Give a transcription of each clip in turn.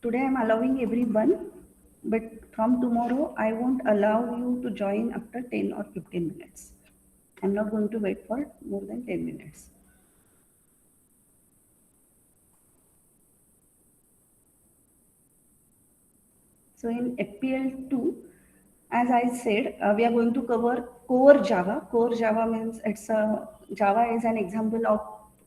Today I'm allowing everyone, but from tomorrow I won't allow you to join after 10 or 15 minutes. I'm not going to wait for more than 10 minutes. So in FPL2, as I said, we are going to cover core Java. Core Java means Java is an example of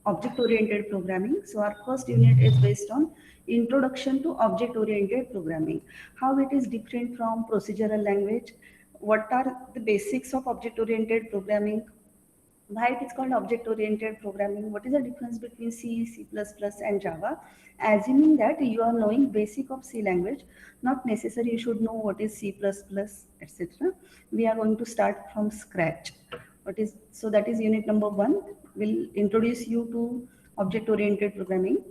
object-oriented programming. So our first unit is based on introduction to object-oriented programming. How it is different from procedural language. What are the basics of object-oriented programming? Why it is called object oriented programming, what is the difference between C++ and Java. Assuming that you are knowing basic of C language, not necessary you should know what is C++, etc. We are going to start from scratch. That is unit number 1, will introduce you to object oriented programming.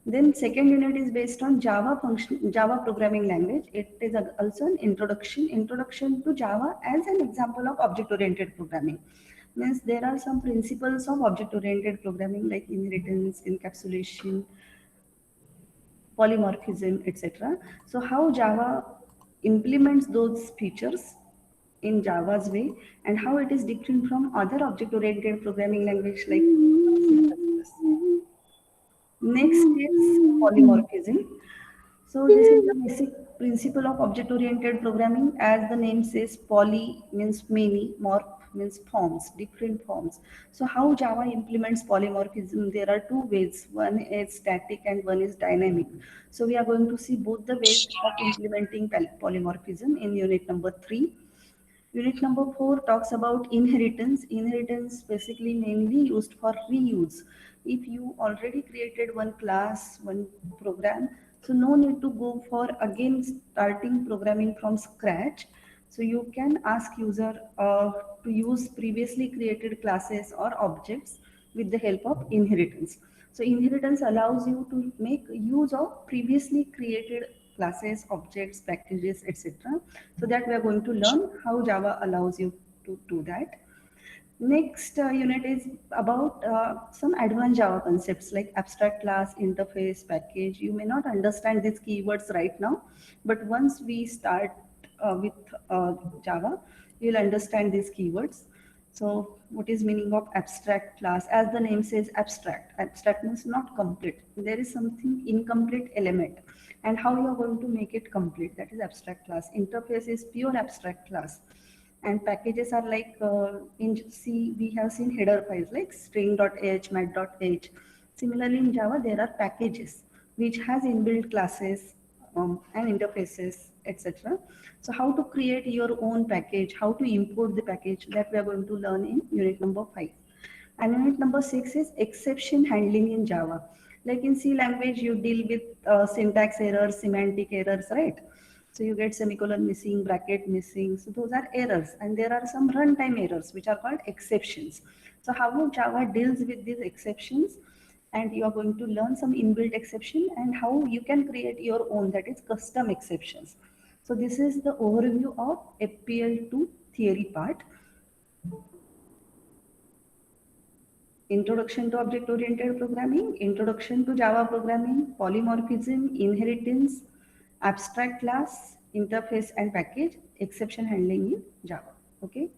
Then second unit is based on Java programming language. It is also an introduction to Java as an example of object oriented programming. Means there are some principles of object oriented programming like inheritance, encapsulation, polymorphism, etc. So how Java implements those features in Java's way, and how it is different from other object oriented programming language like C++. Next is polymorphism. So this is the basic principle of object-oriented programming. As the name says, poly means many, morph means forms, different forms. So how Java implements polymorphism? There are two ways. One is static and one is dynamic. So we are going to see both the ways of implementing polymorphism in unit number 3. Unit number 4 talks about inheritance. Inheritance basically mainly used for reuse. If you already created one class, one program, so no need to go for again starting programming from scratch. So you can ask user to use previously created classes or objects with the help of inheritance. So inheritance allows you to make use of previously created classes, objects, packages, etc. So that we are going to learn how Java allows you to do that. Next unit is about some advanced Java concepts like abstract class, interface, package. You may not understand these keywords right now, but once we start with Java, you'll understand these keywords. So what is meaning of abstract class? As the name says, abstract. Abstract means not complete. There is something incomplete element. And how you are going to make it complete? That is abstract class. Interface is pure abstract class. And packages are like in C, we have seen header files like string.h, mat.h. Similarly, in Java, there are packages which has inbuilt classes and interfaces, etc. So how to create your own package, how to import the package, that we are going to learn in unit number 5. And unit number 6 is exception handling in Java. Like in C language, you deal with syntax errors, semantic errors, right? So you get semicolon missing, bracket missing. So those are errors. And there are some runtime errors, which are called exceptions. So how Java deals with these exceptions, and you are going to learn some inbuilt exception and how you can create your own, that is custom exceptions. So this is the overview of FPL2 theory part. Introduction to object-oriented programming, introduction to Java programming, polymorphism, inheritance, abstract class, interface and package, exception handling in Java. Okay.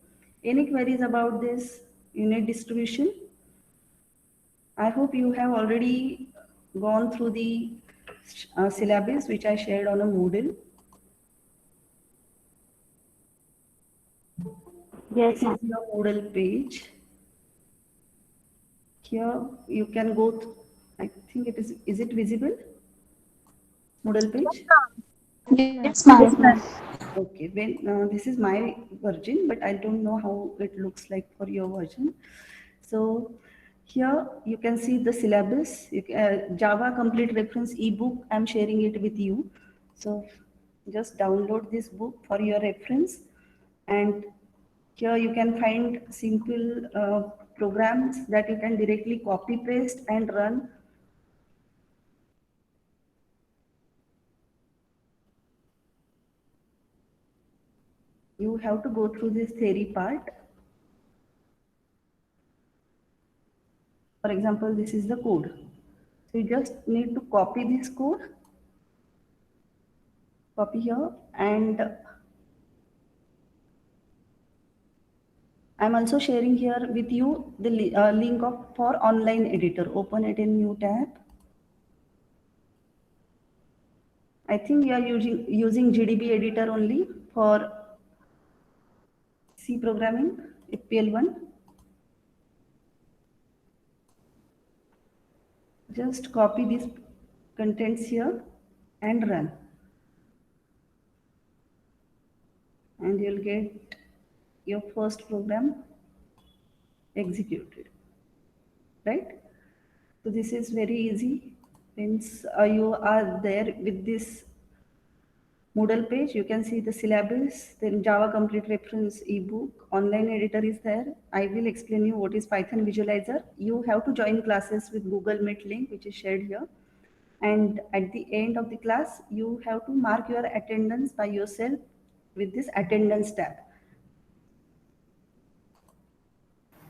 Any queries about this unit distribution? I hope you have already gone through the syllabus which I shared on a Moodle. Yes, This is your Moodle page. Here you can go through, I think is it visible? Moodle page? yes, ma'am. Okay, well, this is my version, but I don't know how it looks like for your version. So here you can see the syllabus, Java complete reference ebook. I'm sharing it with you. So just download this book for your reference, and here you can find simple programs that you can directly copy paste and run. You have to go through this theory part. For example, this is the code. So you just need to copy this code copy here, and I'm also sharing here with you the link of for online editor. Open it in new tab. I think you are using GDB editor only for C programming, FPL1. Just copy these contents here and run, and you'll get your first program executed, right? So this is very easy. Once you are there with this Moodle page, you can see the syllabus, then Java Complete Reference ebook, online editor is there. I will explain you what is Python Visualizer. You have to join classes with Google Meet link, which is shared here. And at the end of the class, you have to mark your attendance by yourself with this attendance tab.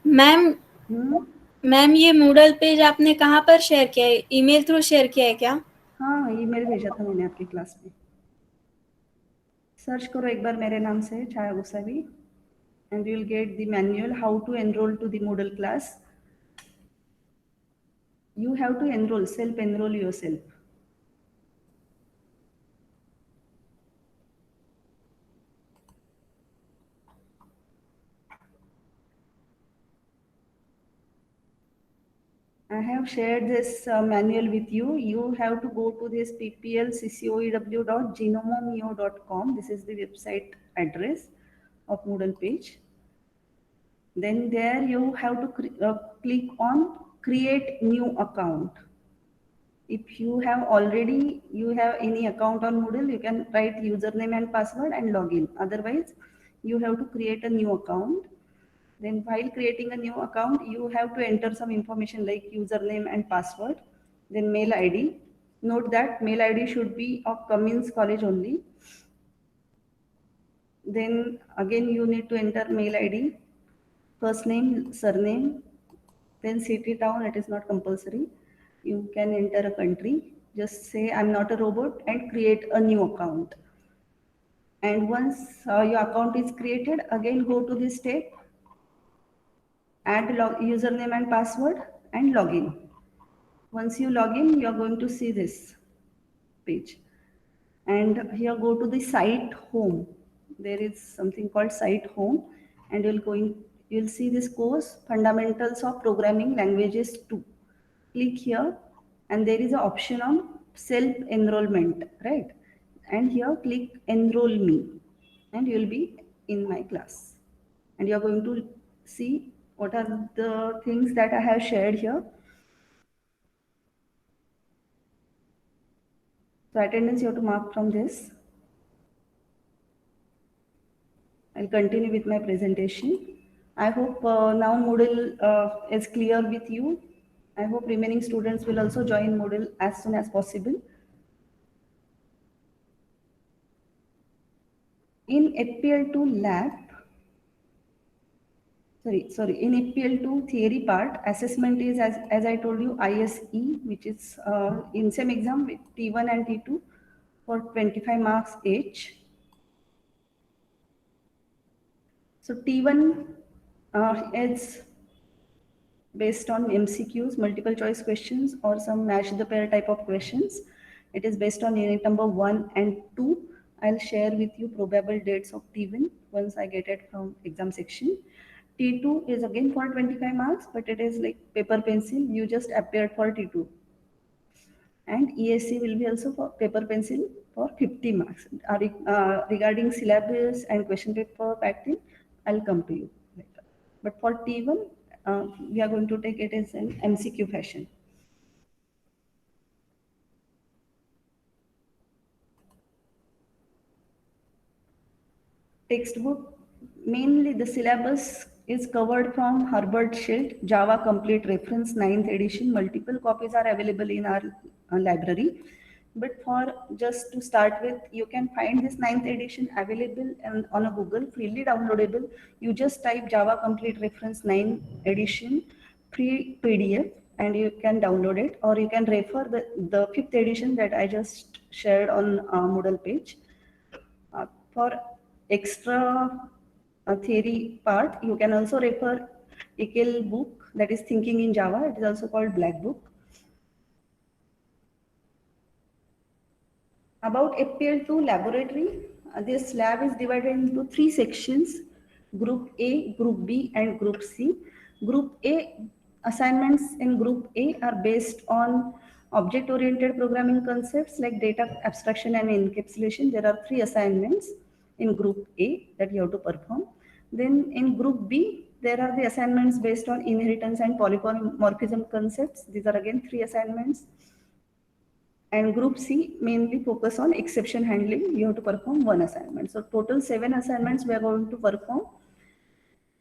Ma'am Hmm? Ma'am ये Moodle page आपने कहाँ पर share किया है? Email through share किया है क्या? हाँ, ईमेल भेजा था मैंने आपकी क्लास में. सर्च करो एक बार मेरे नाम से छाया Gosavi, and you will get the manual how to enroll to the Moodle class. You have to enroll, self-enroll yourself. I have shared this manual with you. You have to go to this pplccoew.genomomio.com. This is the website address of Moodle page. Then there you have to click on create new account. If you have any account on Moodle, you can write username and password and login. Otherwise, you have to create a new account. Then while creating a new account, you have to enter some information like username and password, then mail ID. Note that mail ID should be of Cummins College only. Then again, you need to enter mail ID, first name, surname, then city, town, it is not compulsory. You can enter a country, just say I'm not a robot and create a new account. And once your account is created, again go to this step, add username and password and login. Once you log in, you are going to see this page. And here go to the site home. There is something called site home, and you'll see this course Fundamentals of Programming Languages 2. Click here, and there is an option on self-enrollment, right? And here click enroll me, and you'll be in my class. And you're going to see what are the things that I have shared here. So attendance you have to mark from this. I'll continue with my presentation. I hope now Moodle is clear with you. I hope remaining students will also join Moodle as soon as possible. In FPL2 lab, in FPL2 theory part, assessment is as I told you, ISE, which is in same exam with T1 and T2 for 25 marks each. So T1 is based on MCQs, multiple choice questions, or some match the pair type of questions. It is based on unit number 1 and 2. I'll share with you probable dates of T1 once I get it from exam section. T2 is again for 25 marks, but it is like paper pencil. You just appeared for T2. And ESC will be also for paper pencil for 50 marks. Regarding syllabus and question paper pattern, I'll come to you later. But for T1, we are going to take it as an MCQ fashion. Textbook, mainly the syllabus is covered from Herbert Schild, Java Complete Reference 9th edition. Multiple copies are available in our library. But for just to start with, you can find this 9th edition available on a Google, freely downloadable. You just type Java Complete Reference 9th edition, free PDF, and you can download it, or you can refer the 5th edition that I just shared on Moodle page. For extra theory part, you can also refer Ekel book, that is Thinking in Java. It is also called Black Book. About FPL2 laboratory, this lab is divided into 3 sections: Group A, Group B, and Group C. Group A assignments in Group A are based on object-oriented programming concepts like data abstraction and encapsulation. There are 3 assignments in Group A that you have to perform. Then in Group B, there are the assignments based on inheritance and polymorphism concepts. These are again 3 assignments. And Group C mainly focus on exception handling. You have to perform 1 assignment. So total 7 assignments we are going to perform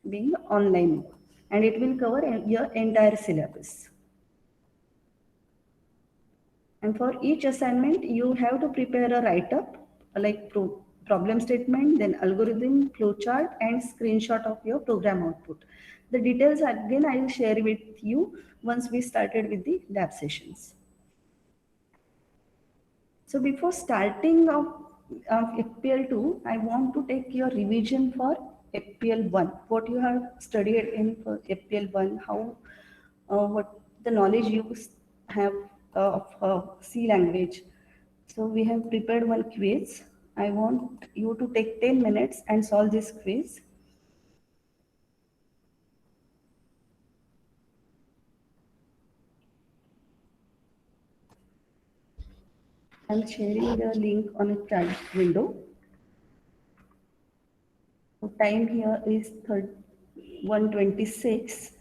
being online, and it will cover your entire syllabus. And for each assignment, you have to prepare a write-up like problem statement, then algorithm, flowchart, and screenshot of your program output. The details again I will share with you once we started with the lab sessions. So before starting of FPL2, I want to take your revision for FPL1. What you have studied in for FPL1, how, what the knowledge you have of C language. So we have prepared one quiz. I want you to take 10 minutes and solve this quiz. I'm sharing the link on a chat window. So time here is 1:26.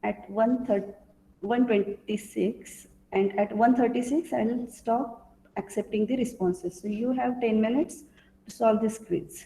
At 1:26, and at 1:36 I will stop accepting the responses. So you have 10 minutes to solve this quiz.